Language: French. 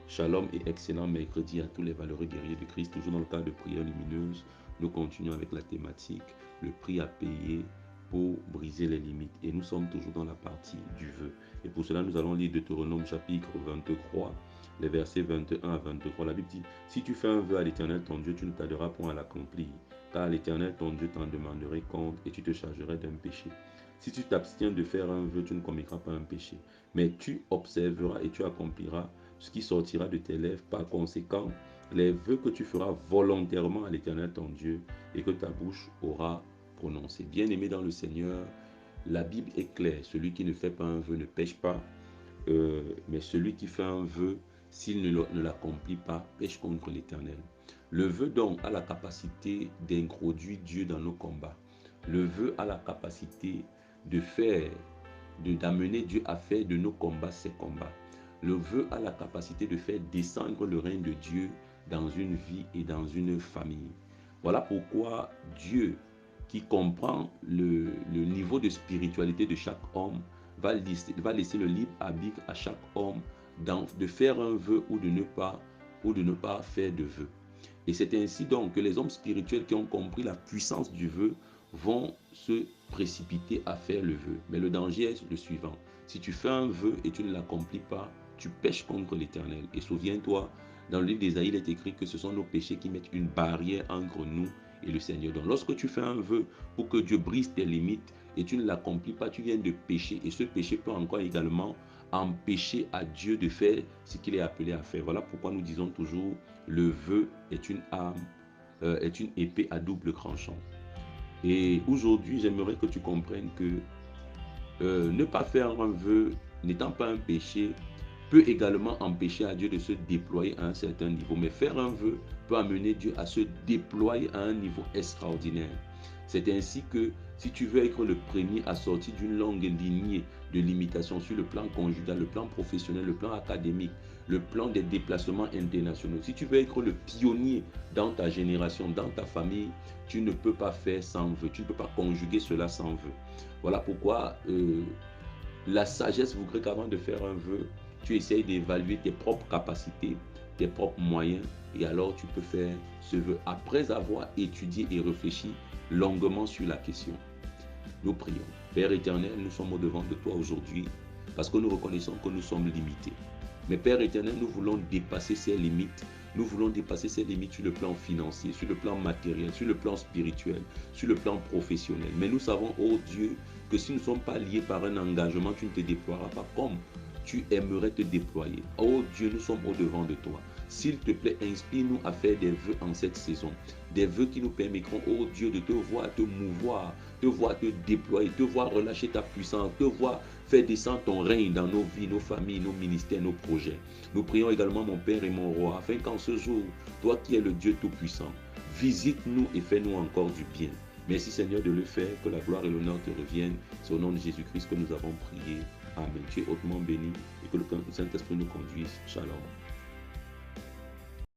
Shalom et excellent mercredi à tous les valeureux guerriers de Christ. Toujours dans le cadre de prière lumineuse, nous continuons avec la thématique, le prix à payer pour briser les limites. Et nous sommes toujours dans la partie du vœu. Et pour cela, nous allons lire Deutéronome chapitre 23, les versets 21 à 23. La Bible dit, si tu fais un vœu à l'Éternel ton Dieu, tu ne tarderas point à l'accomplir. Car l'Éternel ton Dieu t'en demanderait compte et tu te chargerais d'un péché. Si tu t'abstiens de faire un vœu, tu ne commettras pas un péché. Mais tu observeras et tu accompliras ce qui sortira de tes lèvres. Par conséquent, les vœux que tu feras volontairement à l'Éternel ton Dieu et que ta bouche aura prononcé. Bien-aimé dans le Seigneur, la Bible est claire. Celui qui ne fait pas un vœu ne pêche pas, mais celui qui fait un vœu, s'il ne l'accomplit pas, pêche contre l'Éternel. Le vœu donc a la capacité d'introduire Dieu dans nos combats. Le vœu a la capacité de faire, d'amener Dieu à faire de nos combats ses combats. Le vœu a la capacité de faire descendre le règne de Dieu dans une vie et dans une famille. Voilà pourquoi Dieu, qui comprend le niveau de spiritualité de chaque homme, va laisser le libre arbitre à chaque homme de faire un vœu ou de ne pas faire de vœu. Et c'est ainsi donc que les hommes spirituels qui ont compris la puissance du vœu vont se précipiter à faire le vœu. Mais le danger est le suivant. Si tu fais un vœu et tu ne l'accomplis pas, tu pèches contre l'Éternel. Et souviens-toi, dans le livre d'Ésaïe, il est écrit que ce sont nos péchés qui mettent une barrière entre nous et le Seigneur. Donc lorsque tu fais un vœu pour que Dieu brise tes limites et tu ne l'accomplis pas, tu viens de pécher. Et ce péché peut encore également empêcher à Dieu de faire ce qu'il est appelé à faire. Voilà pourquoi nous disons toujours, le vœu est une arme, est une épée à double tranchant. Et aujourd'hui, j'aimerais que tu comprennes que ne pas faire un vœu, n'étant pas un péché, peut également empêcher à Dieu de se déployer à un certain niveau. Mais faire un vœu peut amener Dieu à se déployer à un niveau extraordinaire. C'est ainsi que si tu veux être le premier à sortir d'une longue lignée de limitations sur le plan conjugal, le plan professionnel, le plan académique, le plan des déplacements internationaux, si tu veux être le pionnier dans ta génération, dans ta famille, tu ne peux pas faire sans vœu, tu ne peux pas conjuguer cela sans vœu. Voilà pourquoi la sagesse voudrait qu'avant de faire un vœu, tu essayes d'évaluer tes propres capacités, tes propres moyens, et alors tu peux faire ce vœu après avoir étudié et réfléchi longuement sur la question. Nous prions. Père éternel, nous sommes au devant de toi aujourd'hui parce que nous reconnaissons que nous sommes limités. Mais Père éternel, nous voulons dépasser ces limites. Nous voulons dépasser ces limites sur le plan financier, sur le plan matériel, sur le plan spirituel, sur le plan professionnel. Mais nous savons, oh Dieu, que si nous ne sommes pas liés par un engagement, tu ne te déploieras pas comme tu aimerais te déployer. Oh Dieu, nous sommes au devant de toi. S'il te plaît, inspire-nous à faire des vœux en cette saison. Des vœux qui nous permettront, oh Dieu, de te voir te mouvoir, te voir te déployer, te voir relâcher ta puissance, te voir faire descendre ton règne dans nos vies, nos familles, nos ministères, nos projets. Nous prions également, mon Père et mon Roi, afin qu'en ce jour, toi qui es le Dieu Tout-Puissant, visite-nous et fais-nous encore du bien. Merci Seigneur de le faire, que la gloire et l'honneur te reviennent. C'est au nom de Jésus-Christ que nous avons prié. Amen. Tu es hautement béni et que le Saint-Esprit nous conduise. Shalom.